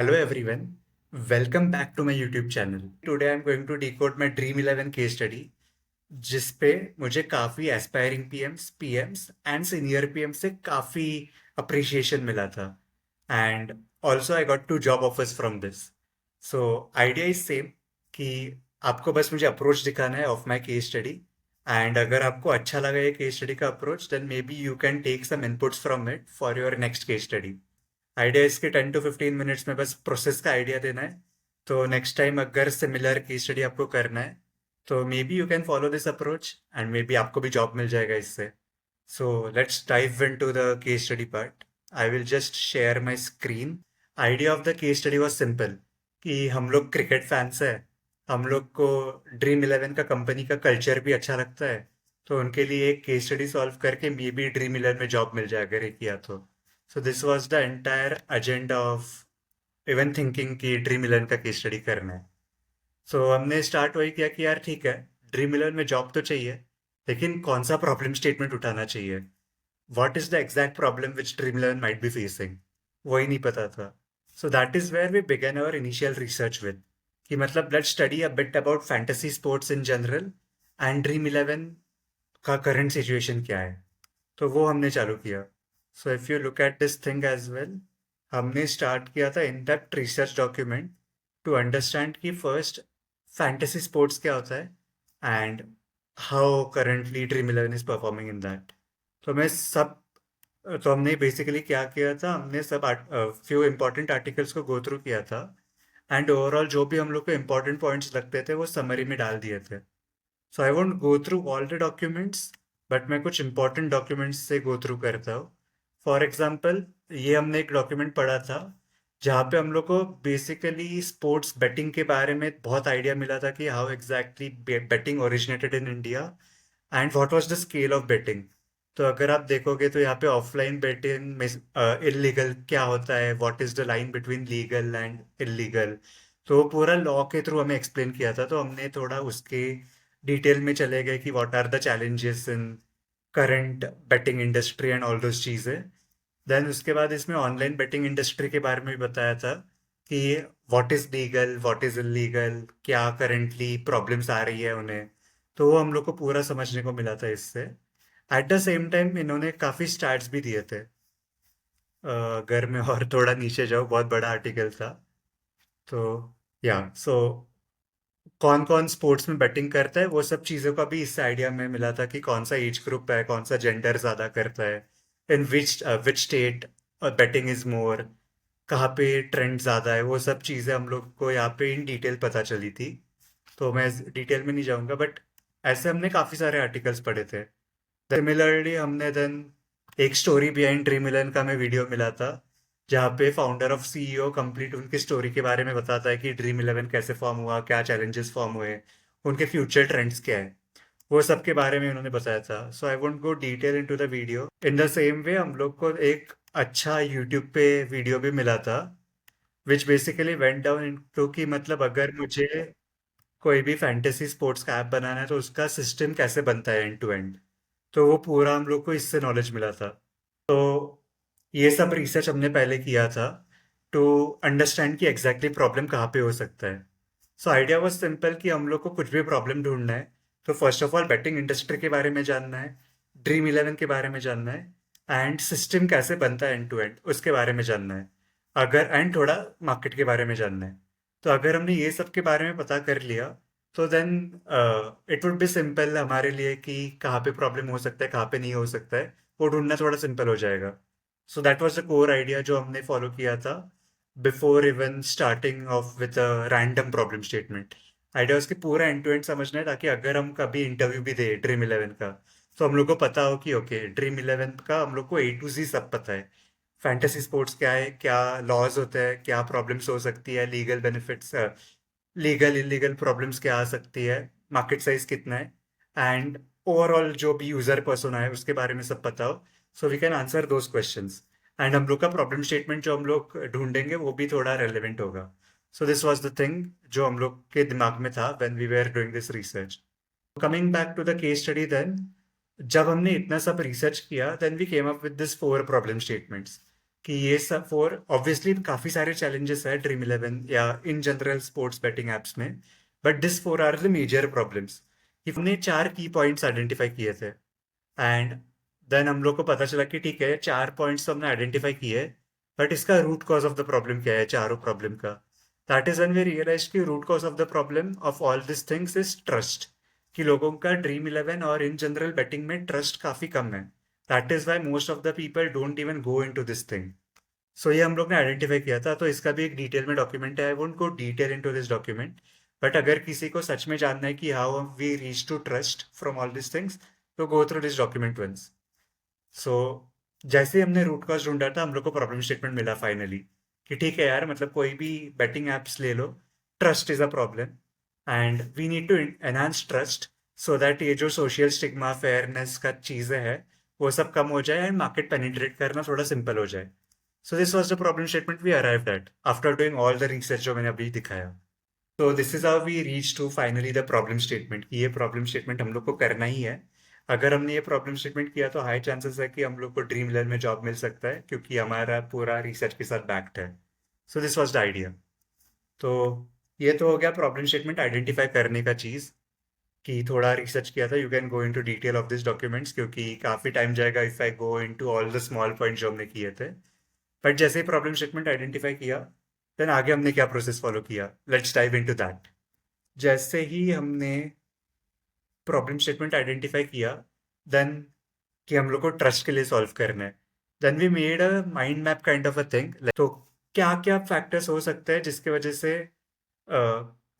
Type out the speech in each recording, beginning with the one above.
Hello everyone, welcome back to my YouTube channel. Today I'm going to decode my Dream 11 case study जिस पे मुझे काफ़ी aspiring PMs and senior PM से काफ़ी appreciation मिला था and also I got 2 job offers from this. So idea is same कि आपको बस मुझे अप्रोच दिखाना है of my case study and अगर आपको अच्छा लगा ये केस स्टडी का approach then may be you can take some inputs from it for your next case study. Idea इसके 10 to 15 मिनट्स में बस प्रोसेस का आइडिया देना है. तो नेक्स्ट टाइम अगर सिमिलर केस स्टडी आपको करना है तो मे be you can follow this approach and may be आपको भी जॉब मिल जाएगा इससे. So let's dive into the case study part. I will just share my screen. Idea of the case study was simple कि हम लोग cricket fans है, हम लोग को ड्रीम 11 का कंपनी का कल्चर भी अच्छा लगता है, तो उनके लिए एक केस स्टडी सॉल्व करके मे बी ड्रीम 11 में जॉब मिल जाए अगर ये किया तो. सो this was the entire agenda of even thinking कि ड्रीम 11 का केस स्टडी करना है. सो हमने स्टार्ट वही किया कि यार ठीक है, ड्रीम 11 में जॉब तो चाहिए, लेकिन कौन सा प्रॉब्लम स्टेटमेंट उठाना चाहिए, what is the exact problem which dream 11 might be facing, वही नहीं पता था. So that is where we began our initial research with कि मतलब let's study a bit about fantasy sports in general and dream 11 का current situation क्या है. तो वो हमने चालू किया. So if you look at this thing as well, हमने स्टार्ट किया था in depth research document to understand कि फर्स्ट फैंटेसी स्पोर्ट्स क्या होता है and how currently dream 11 is performing in that. तो मैं सब तो हमने बेसिकली क्या किया था, हमने सब फ्यू इंपॉर्टेंट आर्टिकल्स को गो थ्रू किया था एंड ओवरऑल जो भी हम लोग को इंपॉर्टेंट पॉइंट्स लगते थे वो समरी में डाल दिए थे. So I won't go through all the documents, but मैं कुछ इंपॉर्टेंट डॉक्यूमेंट्स से गो थ्रू करता हूँ. फॉर एग्जाम्पल, ये हमने एक डॉक्यूमेंट पढ़ा था जहाँ पे हम लोग को बेसिकली स्पोर्ट्स बेटिंग के बारे में बहुत आइडिया मिला था कि how exactly betting originated in India and what was the scale of betting. तो अगर आप देखोगे तो यहाँ पे ऑफलाइन बेटिंग में इलीगल क्या होता है, what is the line between legal and illegal, तो वो पूरा लॉ के थ्रू हमें एक्सप्लेन किया था. तो हमने थोड़ा उसके डिटेल में चले गए कि what are the challenges in current betting industry and all those चीज़ें. देन उसके बाद इसमें ऑनलाइन बेटिंग इंडस्ट्री के बारे में भी बताया था कि what is legal, what is illegal, क्या करंटली प्रॉब्लम्स आ रही है उन्हें. तो वो हम लोग को पूरा समझने को मिला था इससे. एट द सेम टाइम इन्होंने काफ़ी स्टैट्स भी दिए थे. अगर मैं और थोड़ा नीचे जाऊँ, बहुत बड़ा आर्टिकल था. तो या सो कौन कौन स्पोर्ट्स में बैटिंग करता है वो सब चीज़ों का भी इससे आइडिया में मिला था कि कौन सा एज ग्रुप है, कौन सा जेंडर ज़्यादा करता है, in which state betting is more, कहाँ पे ट्रेंड ज़्यादा है, वो सब चीज़ें हम लोग को यहाँ पे इन डिटेल पता चली थी. तो मैं डिटेल में नहीं जाऊँगा, बट ऐसे हमने काफ़ी सारे आर्टिकल्स पढ़े थे. सिमिलरली हमने देन एक स्टोरी बिहाइंड ड्रीम 11 का हमें वीडियो मिला था जहाँ पे फाउंडर ऑफ सीईओ कंप्लीट उनकी स्टोरी के बारे में बताता है कि ड्रीम 11 कैसे फॉर्म हुआ, क्या चैलेंजेस फॉर्म हुए, उनके फ्यूचर ट्रेंड्स क्या है, वो सब के बारे में उन्होंने बताया था. So I won't go detail into the video. In the same way हम लोग को एक अच्छा यूट्यूब पे वीडियो भी मिला था which basically went down into कि मतलब अगर मुझे कोई भी फैंटेसी स्पोर्ट्स का ऐप बनाना है तो उसका सिस्टम कैसे बनता है एंड टू एंड. तो वो पूरा हम लोग को इससे नॉलेज मिला था. तो ये सब रिसर्च हमने पहले किया था टू अंडरस्टैंड कि एग्जैक्टली प्रॉब्लम कहाँ पे हो सकता है. सो आइडिया वाज सिंपल कि हम लोग को कुछ भी प्रॉब्लम ढूंढना है तो first of all batting industry के बारे में जानना है, ड्रीम 11 के बारे में जानना है एंड सिस्टम कैसे बनता है एंड टू एंड उसके बारे में जानना है, अगर एंड थोड़ा मार्केट के बारे में जानना है. तो अगर हमने ये सब के बारे में पता कर लिया तो then it would be simple हमारे लिए कि कहाँ पे प्रॉब्लम हो सकता है, कहाँ पे नहीं हो सकता है, वो ढूंढना थोड़ा सिंपल हो जाएगा. So that was the core idea जो हमने फॉलो किया था before even starting of with a random problem statement. Idea उसके पूरा एंड टू एंड समझना है ताकि अगर हम कभी इंटरव्यू भी दे ड्रीम 11 का तो हम लोग को पता हो कि ओके ड्रीम 11 का हम लोग को ए टू जी सब पता है. फैंटेसी स्पोर्ट्स क्या है, क्या लॉज होते हैं, क्या प्रॉब्लम्स हो सकती है, legal benefits, legal illegal problems क्या आ सकती है, मार्केट साइज कितना है एंड ओवरऑल जो भी यूजर पर्सोना है उसके बारे में सब पता हो. So we can answer those questions and हम लोग का प्रॉब्लम स्टेटमेंट जो हम लोग ढूंढेंगे वो भी थोड़ा रेलिवेंट होगा. So this was the thing जो हम लोग के दिमाग में था when we were doing this research. Coming back to the case study then, जब हमने इतना सब रिसर्च किया then we came up with this 4 problem statements. कि ये सब फॉर ऑब्वियसली काफ़ी सारे चैलेंजेस है ड्रीम इलेवन या in general sports betting apps में, but this four are the major problems. हमने 4 की पॉइंट्स आइडेंटिफाई किए थे एंड देन हम लोग को पता चला कि ठीक है 4 पॉइंट्स तो हमने आइडेंटिफाई किए, बट इसका root cause of the problem क्या है चारों प्रॉब्लम का। That is when we realise कि root cause of the problem of all this things is trust, कि लोगों का ड्रीम इलेवन और इन जनरल बेटिंग में ट्रस्ट काफी कम है। That is why most of the people don't even go into this thing. So ये हम लोग ने आइडेंटिफाई किया था, तो इसका भी एक डिटेल में डॉक्यूमेंट है। I won't go detail into this document, but अगर किसी को सच में जानना है कि how we reach to trust from all this things, तो go through this document once. So जैसे ही हमने रूट कॉज ढूंढा था, हम लोग को प्रॉब्लम स्टेटमेंट मिला फाइनली कि ठीक है यार, मतलब कोई भी बेटिंग एप्स ले लो, trust is a problem and we need to enhance trust so that ये जो सोशल स्टिग्मा फेयरनेस का चीज़ें है वो सब कम हो जाए एंड मार्केट पेनिट्रेट करना थोड़ा सिंपल हो जाए। So this was the problem statement we arrived at after doing all the research जो मैंने अभी दिखाया। तो this is how we reach to finally the problem statement, कि ये प्रॉब्लम स्टेटमेंट हम लोग को करना ही है। अगर हमने ये प्रॉब्लम स्टेटमेंट किया तो हाई चांसेस है कि हम लोग को ड्रीम इलेवन में जॉब मिल सकता है, क्योंकि हमारा पूरा रिसर्च के साथ बैक्ड है। सो दिस वॉज द आइडिया। तो ये तो हो गया प्रॉब्लम स्टेटमेंट आइडेंटिफाई करने का चीज़, कि थोड़ा रिसर्च किया था। You can go into detail of this documents, क्योंकि काफ़ी टाइम जाएगा if I go into all the small point जो हमने किए थे। बट जैसे ही प्रॉब्लम स्टेटमेंट आइडेंटिफाई किया, देन आगे हमने क्या प्रोसेस फॉलो किया, लेट्स डाइव इनटू दैट। जैसे ही हमने प्रॉब्लम स्टेटमेंट आइडेंटिफाई किया, देन कि हम लोग को ट्रस्ट के लिए सॉल्व करना है, then we made a mind map kind of a thing. तो क्या क्या फैक्टर्स हो सकते हैं जिसकी वजह से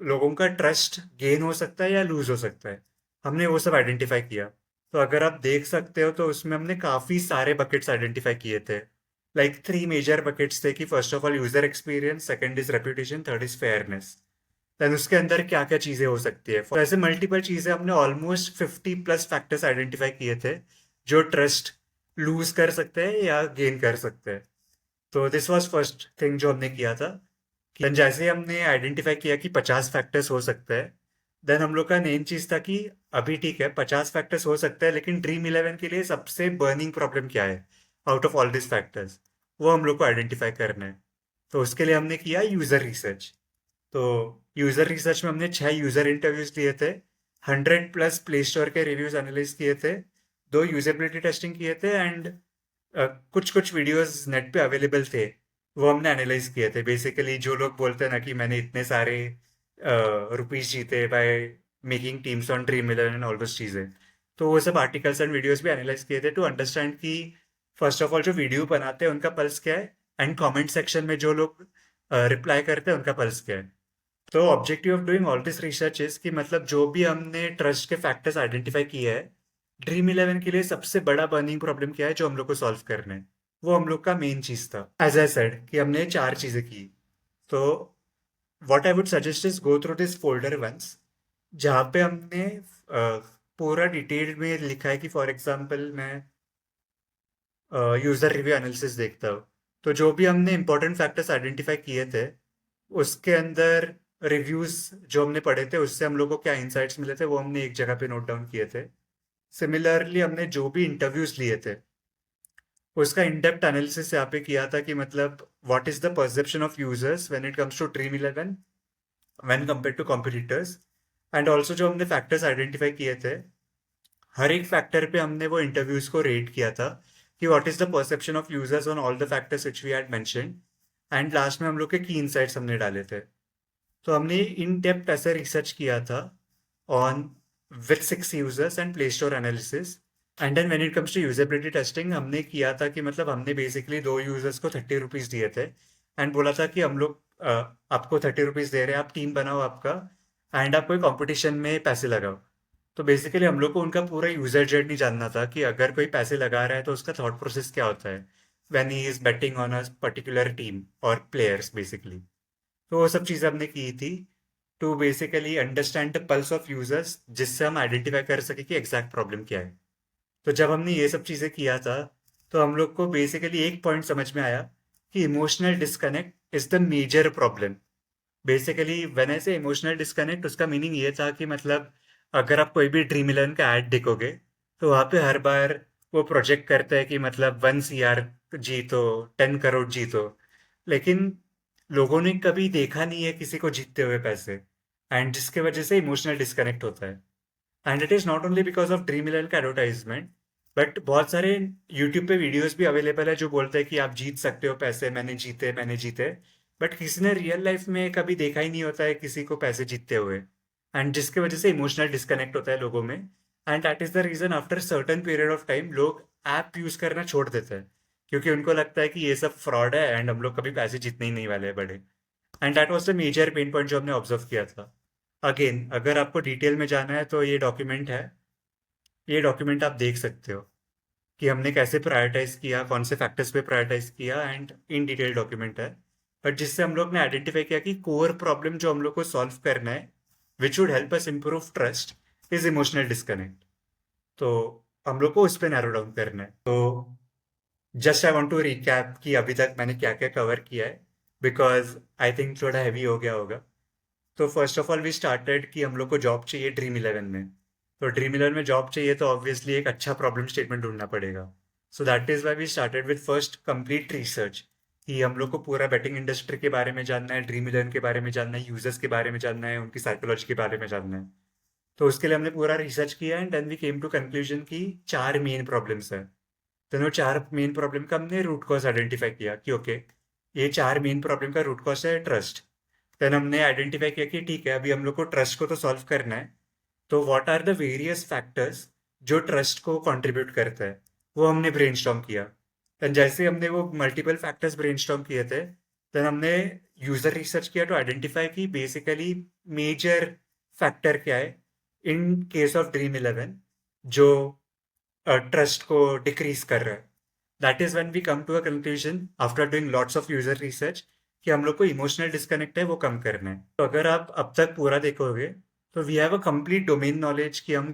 लोगों का ट्रस्ट गेन हो सकता है या लूज हो सकता है, हमने वो सब आइडेंटिफाई किया। तो अगर आप देख सकते हो तो उसमें हमने काफ़ी सारे बकेट्स आइडेंटिफाई किए थे। लाइक 3 मेजर बकेट्स थे, कि first of all user experience, second is reputation, third is fairness. Then उसके अंदर क्या क्या चीज़ें हो सकती है, तो ऐसे मल्टीपल चीज़ें हमने ऑलमोस्ट 50+ फैक्टर्स आइडेंटिफाई किए थे जो ट्रस्ट लूज कर सकते हैं या गेन कर सकते हैं। तो दिस वाज फर्स्ट थिंग जो हमने किया था। कि जैसे हमने आइडेंटिफाई किया कि 50 फैक्टर्स हो सकते हैं, देन हम लोग का मेन चीज़ था कि अभी ठीक है 50 फैक्टर्स हो सकते हैं, लेकिन ड्रीम इलेवन के लिए सबसे बर्निंग प्रॉब्लम क्या है out of all this factors, वो हम लोग को आइडेंटिफाई करना है। तो उसके लिए हमने किया यूज़र रिसर्च। तो यूज़र रिसर्च में हमने 6 यूज़र इंटरव्यूज लिए थे, 100+ प्ले स्टोर के रिव्यूज एनालाइज किए थे, 2 यूजेबिलिटी टेस्टिंग किए थे एंड कुछ कुछ वीडियोस नेट पे अवेलेबल थे, वो हमने एनालाइज किए थे। बेसिकली जो लोग बोलते हैं ना कि मैंने इतने सारे रुपीज जीते by making teams on dream eleven and all those चीज़ें, तो वो सब आर्टिकल्स एंड वीडियोस भी एनालाइज किए थे टू अंडरस्टैंड कि फर्स्ट ऑफ ऑल जो वीडियो बनाते हैं उनका पल्स क्या है, एंड कमेंट सेक्शन में जो लोग रिप्लाई करते हैं उनका पल्स क्या है। तो objective of doing all this research is कि मतलब जो भी हमने ट्रस्ट के फैक्टर्स आइडेंटिफाई किए हैं, ड्रीम इलेवन के लिए सबसे बड़ा बर्निंग प्रॉब्लम क्या है जो हम लोग को सॉल्व करना है, वो हम लोग का मेन चीज था। एज आई सेड कि हमने 4 चीजें की। तो what I would suggest is go through this folder once, जहाँ पे हमने पूरा डिटेल में लिखा है। कि फॉर एग्जांपल मैं यूजर रिव्यू एनालिसिस देखता हूँ, तो जो भी हमने इंपॉर्टेंट फैक्टर्स आइडेंटिफाई किए थे उसके अंदर रिव्यूज जो हमने पढ़े थे उससे हम लोग को क्या इंसाइट्स मिले थे वो हमने एक जगह पे नोट डाउन किए थे। सिमिलरली हमने जो भी इंटरव्यूज लिए थे उसका इन डेप्थ एनालिसिस यहाँ पे किया था, कि मतलब what is the perception of users when it comes to Dream Eleven when compare to competitors. And also जो हमने फैक्टर्स आइडेंटिफाई किए थे, हर एक फैक्टर पे हमने वो इंटरव्यूज को रेट किया था कि what is the perception of users on all the factors which we had mentioned. And last में हम लोग के की इनसाइट्स हमने डाले थे। तो हमने इन डेप्थ ऐसे रिसर्च किया था on with 6 users and Play Store analysis. And then when it comes to usability testing, हमने किया था कि मतलब हमने बेसिकली 2 यूजर्स को 30 रुपीज़ दिए थे एंड बोला था कि हम लोग आपको 30 रुपीज़ दे रहे हैं, आप टीम बनाओ आपका एंड आप कोई कॉम्पिटिशन में पैसे लगाओ। तो बेसिकली हम लोग को उनका पूरा यूजर जर्नी जानना था, कि अगर कोई पैसे लगा रहा है तो उसका थॉट प्रोसेस क्या होता है when he is betting on a particular team और प्लेयर्स बेसिकली। तो वो सब चीज़ें हमने की थी to basically understand the pulse of users, जिससे हम आइडेंटिफाई कर सके कि एग्जैक्ट प्रॉब्लम क्या है। तो जब हमने ये सब चीज़ें किया था, तो हम लोग को बेसिकली एक पॉइंट समझ में आया कि emotional disconnect is the major problem. Basically when I say emotional disconnect, उसका मीनिंग ये था कि मतलब अगर आप कोई भी ड्रीम इलेवन का ऐड देखोगे तो वहाँ पे हर बार वो प्रोजेक्ट करता है कि मतलब 1 CR जीतो, 10 करोड़ जीतो, लेकिन लोगों ने कभी देखा नहीं है किसी को जीतते हुए पैसे, एंड जिसके वजह से इमोशनल डिस्कनेक्ट होता है। And it is not only because of Dream eleven का एडवर्टाइजमेंट, बट बहुत सारे यूट्यूब पे वीडियोस भी अवेलेबल है जो बोलते हैं कि आप जीत सकते हो पैसे, मैंने जीते, बट किसी ने रियल लाइफ में कभी देखा ही नहीं होता है किसी को पैसे जीतते हुए, एंड जिसके वजह से इमोशनल डिस्कनेक्ट होता है लोगों में। And that is the reason after certain period of time लोग ऐप यूज करना छोड़ देते हैं, क्योंकि उनको लगता है कि ये सब फ्रॉड है एंड हम लोग कभी पैसे जीतने ही नहीं वाले हैं बड़े। And that was the major pain point जो हमने ऑब्जर्व किया था। अगेन अगर आपको डिटेल में जाना है तो ये डॉक्यूमेंट है, ये डॉक्यूमेंट आप देख सकते हो कि हमने कैसे प्रायोरिटाइज किया, कौन से फैक्टर्स पे प्रायोरिटाइज किया, एंड इन डिटेल डॉक्यूमेंट है। बट जिससे हम लोग ने आइडेंटिफाई किया कि कोर प्रॉब्लम जो हम लोग को सॉल्व करना है, विच would help us improve trust, is emotional disconnect. तो हम लोग को उस पर नैरो डाउन करना है। तो just I want to recap कि अभी तक मैंने क्या क्या कवर किया है, बिकॉज आई थिंक थोड़ा हैवी हो गया होगा। तो first of all we started कि हम लोग को जॉब चाहिए ड्रीम इलेवन में। तो ड्रीम इलेवन में जॉब चाहिए तो ऑब्वियसली एक अच्छा प्रॉब्लम स्टेटमेंट ढूंढना पड़ेगा। So that is why we started with first complete research, कि हम लोग को पूरा बेटिंग इंडस्ट्री के बारे में जानना है, ड्रीम इलेवन के बारे में जानना है, यूजर्स के बारे में जानना है, उनकी साइकोलॉजी के बारे में जानना है। तो उसके लिए हमने पूरा रिसर्च किया and then we came to conclusion की 4 मेन प्रॉब्लम्स है। तो वो 4 मेन प्रॉब्लम का हमने रूट कॉज आइडेंटिफाई किया कि ओके, ये 4 मेन प्रॉब्लम का रूट कॉज है ट्रस्ट। देन हमने आइडेंटिफाई किया कि ठीक है, अभी हम लोग को ट्रस्ट को तो सॉल्व करना है, तो what are the various factors जो ट्रस्ट को कंट्रीब्यूट करता है, वो हमने ब्रेनस्टॉर्म किया। देन जैसे हमने वो मल्टीपल फैक्टर्स ब्रेनस्टॉर्म किए थे, देन हमने यूजर रिसर्च किया टू आइडेंटिफाई कि बेसिकली मेजर फैक्टर क्या है in case of Dream Eleven जो ट्रस्ट को डिक्रीज कर रहा है। That is when we come to a conclusion after doing lots of user research कि हम लोग को इमोशनल डिस्कनेक्ट है वो कम करना है। तो अगर आप अब तक पूरा देखोगे तो we have a complete domain knowledge कि हम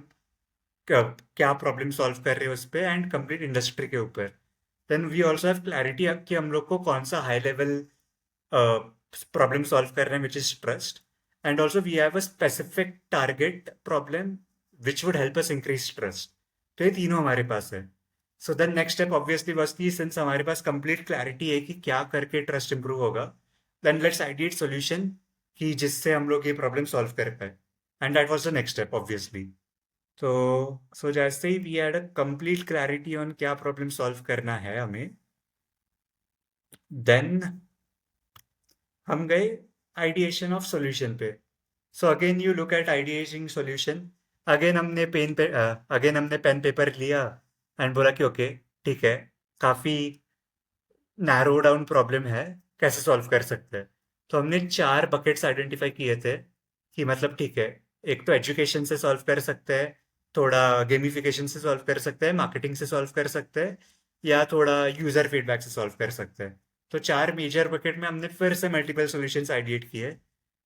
क्या प्रॉब्लम सॉल्व कर रहे हैं उस पर, एंड कंप्लीट इंडस्ट्री के ऊपर। Then we also have clarity अब कि हम लोग को कौन सा हाई लेवल प्रॉब्लम सॉल्व कर रहे हैं which is trust, and also we have a specific target problem which would help us increase trust. तो ये तीनों हमारे पास है। So then next step obviously बस की, सिंस हमारे पास कंप्लीट क्लैरिटी है कि क्या करके ट्रस्ट इंप्रूव होगा, देन लेट्स आइडिएट सॉल्यूशन कि जिससे हम लोग ये प्रॉब्लम सॉल्व कर पाए। And that was the next step obviously. तो सो जैसे ही we had a complete clarity on क्या प्रॉब्लम सॉल्व करना है हमें, देन हम गए आइडिएशन ऑफ सॉल्यूशन पे। So again you look eight ideating solution. Again हमने पेन पेपर लिया एंड बोला कि ओके ठीक है, काफी नैरो डाउन प्रॉब्लम है, कैसे सॉल्व कर सकते हैं। तो हमने 4 बकेट्स आइडेंटिफाई किए थे कि मतलब ठीक है, एक तो एजुकेशन से सॉल्व कर सकते हैं, थोड़ा गेमिफिकेशन से सॉल्व कर सकते हैं, मार्केटिंग से सॉल्व कर सकते हैं, या थोड़ा यूजर फीडबैक से सॉल्व कर सकते हैं। तो 4 मेजर बकेट में हमने फिर से मल्टीपल सॉल्यूशंस आइडिएट किए,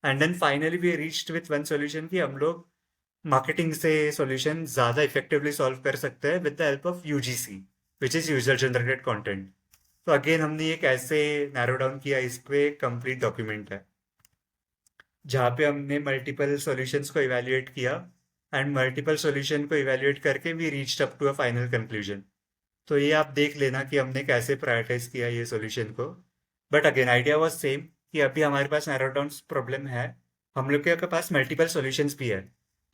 and then finally we reached with one solution कि हम लोग मार्केटिंग से सॉल्यूशन ज़्यादा इफेक्टिवली सॉल्व कर सकते हैं with the help of UGC, which is user generated content. तो अगेन हमने ये कैसे नैरो डाउन किया, इस पे कंप्लीट डॉक्यूमेंट है जहाँ पे हमने मल्टीपल सॉल्यूशंस को इवैल्यूएट किया, एंड मल्टीपल सॉल्यूशन को इवैल्यूएट करके we reached up to a final conclusion. तो ये आप देख लेना कि हमने कैसे प्रायोरिटाइज किया ये सॉल्यूशन को। But again idea was same कि अभी हमारे पास नैरो डाउन प्रॉब्लम है, हम लोग के पास मल्टीपल सॉल्यूशंस भी है,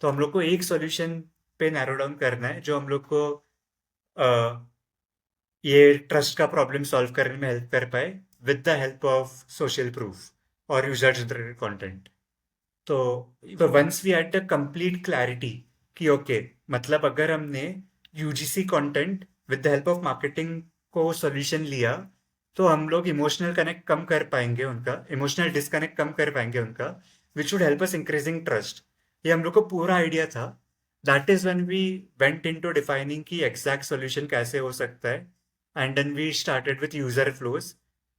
तो हम लोग को एक सॉल्यूशन पे नैरो डाउन करना है जो हम लोग को ये ट्रस्ट का प्रॉब्लम सॉल्व करने में हेल्प कर पाए with the help of social proof और यूजर जनरेटेड कंटेंट। तो once we had the complete clarity कि ओके, मतलब अगर हमने UGC content with the help of marketing को सॉल्यूशन लिया, तो हम लोग इमोशनल कनेक्ट कम कर पाएंगे उनका, इमोशनल डिस्कनेक्ट कम कर पाएंगे उनका, which would help us increasing trust. ये हम लोग को पूरा आइडिया था। That is when we went into defining की एग्जैक्ट सॉल्यूशन कैसे हो सकता है, and then we started with user flows.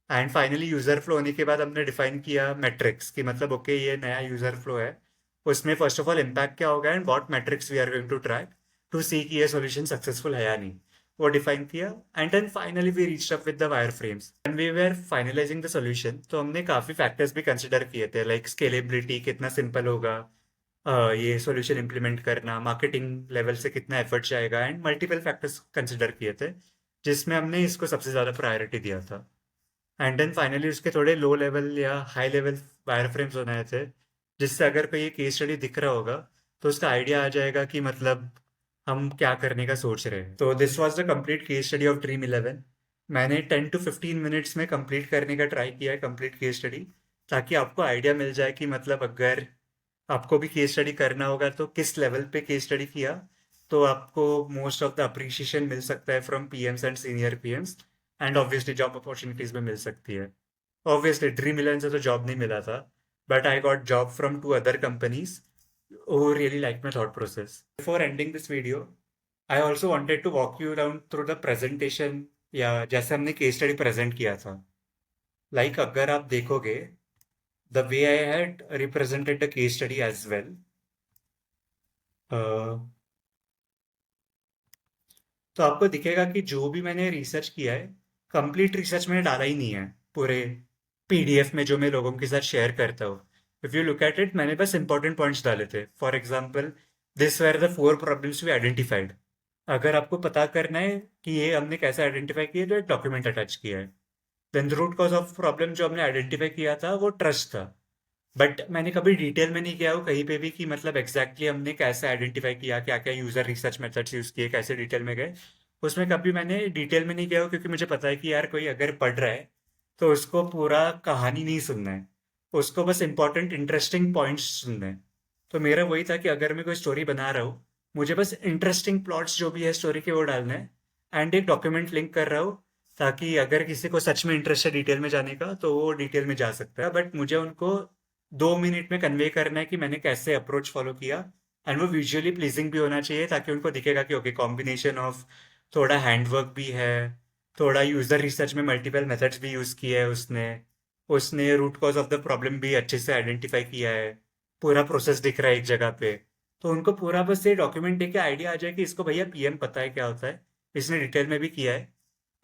And finally user flow होने के बाद हमने डिफाइन किया मैट्रिक्स कि मतलब ओके, ये नया यूजर फ्लो है, उसमें फर्स्ट ऑफ ऑल इम्पैक्ट क्या होगा and what metrics we are going to track to see कि ये सॉल्यूशन सक्सेसफुल है या नहीं, वो डिफाइन किया। And then finally we reached up with the wireframes and we were finalising the solution. तो हमने काफी फैक्टर्स भी कंसिडर किए थे, लाइक स्केलेबिलिटी, कितना सिंपल होगा ये सॉल्यूशन इंप्लीमेंट करना, मार्केटिंग लेवल से कितना एफर्ट जाएगा, एंड मल्टीपल फैक्टर्स कंसिडर किए थे। जिसमें हमने इसको सबसे ज़्यादा प्रायोरिटी दिया था। एंड देन फाइनली उसके थोड़े लो लेवल या हाई लेवल वायर फ्रेम्स बनाए थे, जिससे अगर कोई ये केस स्टडी दिख रहा होगा तो उसका आइडिया आ जाएगा कि मतलब हम क्या करने का सोच रहे हैं। तो this was the complete case study of dream 11। मैंने 10 to 15 मिनट्स में कंप्लीट करने का ट्राई किया है कंप्लीट केस स्टडी, ताकि आपको आइडिया मिल जाए कि मतलब अगर आपको भी केस स्टडी करना होगा तो किस लेवल पे केस स्टडी किया तो आपको मोस्ट ऑफ द अप्रिशिएशन मिल सकता है from PM's and senior PM's, and obviously job opportunities में मिल सकती है। ऑब्वियसली ड्रीम इलेवन से तो जॉब नहीं मिला था, but I got job from 2 other companies who really liked my thought process. Before ending this video, I also wanted to walk you down through the presentation, या जैसे हमने case study present किया था। अगर आप देखोगे the way I had represented the case study as well, तो आपको दिखेगा कि जो भी मैंने रिसर्च किया है, कंप्लीट रिसर्च मैंने डाला ही नहीं है पूरे पीडीएफ में जो मैं लोगों के साथ शेयर करता हूँ। If you look at it, मैंने बस इंपॉर्टेंट पॉइंट्स डाले थे। For example, this were the 4 problems we identified. अगर आपको पता करना है कि ये हमने कैसे आइडेंटिफाई किया तो एक डॉक्यूमेंट अटैच किया है। Then the root cause of problem जो हमने आइडेंटिफाई किया था वो ट्रस्ट था, बट मैंने कभी डिटेल में नहीं किया हो कहीं पे भी कि मतलब एग्जैक्टली हमने कैसे आइडेंटिफाई किया, क्या क्या यूजर रिसर्च मेथड्स यूज किए, कैसे डिटेल में गए। उसमें कभी मैंने डिटेल में नहीं गया हो, क्योंकि मुझे पता है कि यार कोई अगर पढ़ रहा है तो उसको पूरा कहानी नहीं सुनना है, उसको बस इंपॉर्टेंट इंटरेस्टिंग पॉइंट्स सुनना है। तो मेरा वही था कि अगर मैं कोई स्टोरी बना रहा हूँ, मुझे बस इंटरेस्टिंग प्लॉट्स जो भी है स्टोरी के वो डालना है, एंड एक डॉक्यूमेंट लिंक कर रहा हूँ, ताकि अगर किसी को सच में इंटरेस्ट है डिटेल में जाने का तो वो डिटेल में जा सकता है। बट मुझे उनको 2 मिनट में कन्वे करना है कि मैंने कैसे अप्रोच फॉलो किया, एंड वो विजुअली प्लीजिंग भी होना चाहिए, ताकि उनको दिखेगा कि ओके कॉम्बिनेशन ऑफ थोड़ा हैंडवर्क भी है, थोड़ा यूजर रिसर्च में मल्टीपल मेथड्स भी यूज किया है उसने, उसने root cause of the problem भी अच्छे से आइडेंटिफाई किया है, पूरा प्रोसेस दिख रहा है एक जगह पे। तो उनको पूरा बस ये डॉक्यूमेंट देख के आइडिया आ जाए कि इसको भैया पीएम पता है क्या होता है, इसने डिटेल में भी किया है,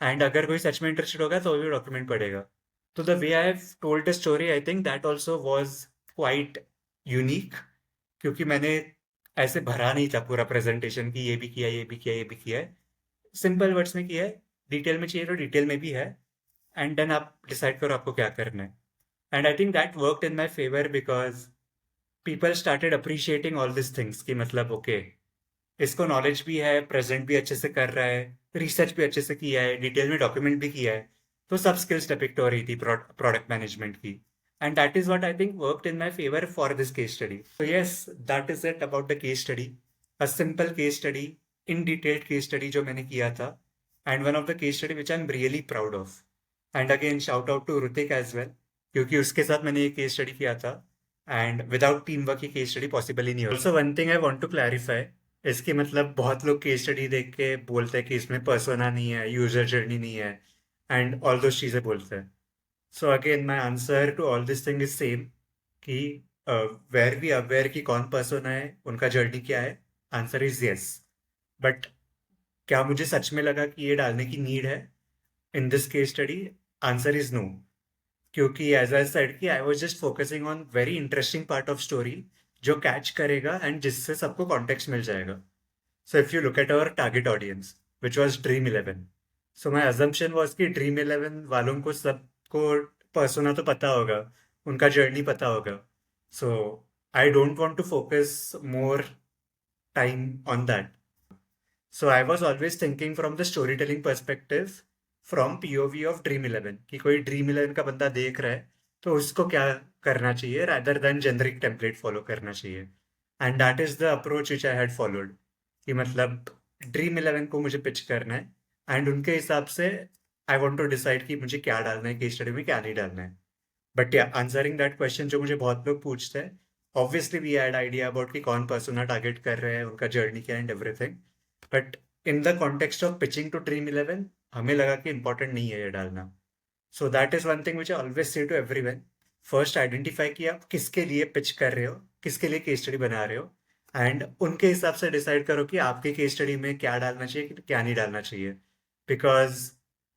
एंड अगर कोई सच में इंटरेस्टेड होगा तो वो भी डॉक्यूमेंट पढ़ेगा। तो the way I have told the story, I think that also was quite unique, क्योंकि मैंने ऐसे भरा नहीं था पूरा प्रेजेंटेशन कि ये भी किया, ये भी किया, ये भी किया है। सिंपल वर्ड्स में किया है, डिटेल में चाहिए तो डिटेल में भी है, एंड देन आप डिसाइड करो आपको क्या करना है। And I think that worked in my favour, because people started appreciating all this things कि मतलब ओके इसको नॉलेज भी है, प्रेजेंट भी अच्छे से कर रहा है, रिसर्च भी अच्छे से किया है, डिटेल में डॉक्यूमेंट भी किया है। तो सब स्किल्स डिपिक्ट हो रही थी प्रोडक्ट मैनेजमेंट की, and that is what I think worked in my favour for this case study. तो yes, that is it about the case study, a simple case study, in detailed case study जो मैंने किया था, एंड one of the case study which I am really proud of. And again shout out to Hrithik as well, क्योंकि उसके साथ मैंने ये केस स्टडी किया था, एंड विदाउट टीम वर्क ये केस स्टडी पॉसिबल ही नहीं हो। Also one thing I want to clarify, इसके मतलब बहुत लोग केस स्टडी देख के बोलते हैं कि इसमें पर्सोना नहीं है, यूजर जर्नी नहीं है, एंड ऑल दो चीज़ें बोलते हैं। So again my answer to all this thing is same, कि वेर बी अवेयर कि कौन पर्सोना है, उनका जर्नी क्या है। आंसर इज यस, बट क्या मुझे सच में लगा कि ये डालने की नीड है in this case study? Answer is no, क्योंकि एज आई सेड कि I was just focusing on very interesting part of story जो कैच करेगा एंड जिससे सबको कॉन्टेक्स्ट मिल जाएगा। So if you look at our target audience, which was Dream 11, so my assumption was कि Dream 11 वालों को सबको पर्सोना तो पता होगा, उनका जर्नी पता होगा। So I don't want to focus more time on that. So I was always thinking from the storytelling perspective, from POV of Dream 11, कि कोई Dream 11 का बंदा देख रहा है तो उसको क्या करना चाहिए, rather than generic template follow करना चाहिए। And that is the approach which I had followed, कि मतलब ड्रीम 11 को मुझे पिच करना है, एंड उनके हिसाब से आई वॉन्ट टू डिसाइड कि मुझे क्या डालना है केस स्टडी में, क्या नहीं डालना है। बट या आंसरिंग दैट क्वेश्चन जो मुझे बहुत लोग पूछते हैं, obviously we had idea about कि कौन पर्सोना टारगेट कर रहे हैं, उनका जर्नी क्या and everything, but in the context of pitching to Dream 11 हमें लगा कि इंपॉर्टेंट नहीं है ये डालना। So that is one thing which I always say to everyone, first identify कि आप किसके लिए पिच कर रहे हो, किसके लिए केस स्टडी बना रहे हो, एंड उनके हिसाब से डिसाइड करो कि आपके केस स्टडी में क्या डालना चाहिए, क्या नहीं डालना चाहिए। बिकॉज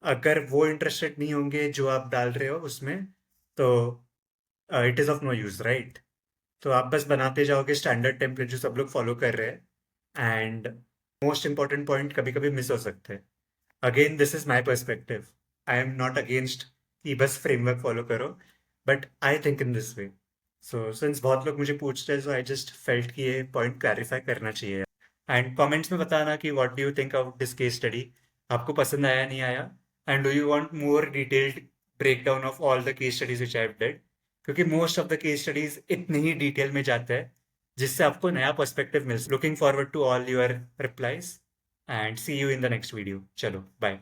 अगर वो इंटरेस्टेड नहीं होंगे जो आप डाल रहे हो उसमें, तो it is of no use, right? तो आप बस बनाते जाओगे स्टैंडर्ड टेम्पलेट जो सब लोग फॉलो कर रहे हैं, एंड मोस्ट इंपॉर्टेंट पॉइंट कभी कभी मिस हो सकते हैं। Again this is my perspective. I am not against कि बस फ्रेमवर्क फॉलो करो, but I think in this way. So since बहुत लोग मुझे पूछते हैं, सो आई जस्ट फेल्ट कि ये पॉइंट क्लैरिफाई करना चाहिए. एंड कमेंट्स में बताना कि what do you think of this case study. आपको पसंद आया नहीं आया, and do you want more detailed break down of all the case studies which I have did, क्योंकि most of the case studies इतनी ही डिटेल में जाते हैं जिससे आपको नया पर्सपेक्टिव मिल. Looking forward to all your replies and see you in the next video. चलो बाय.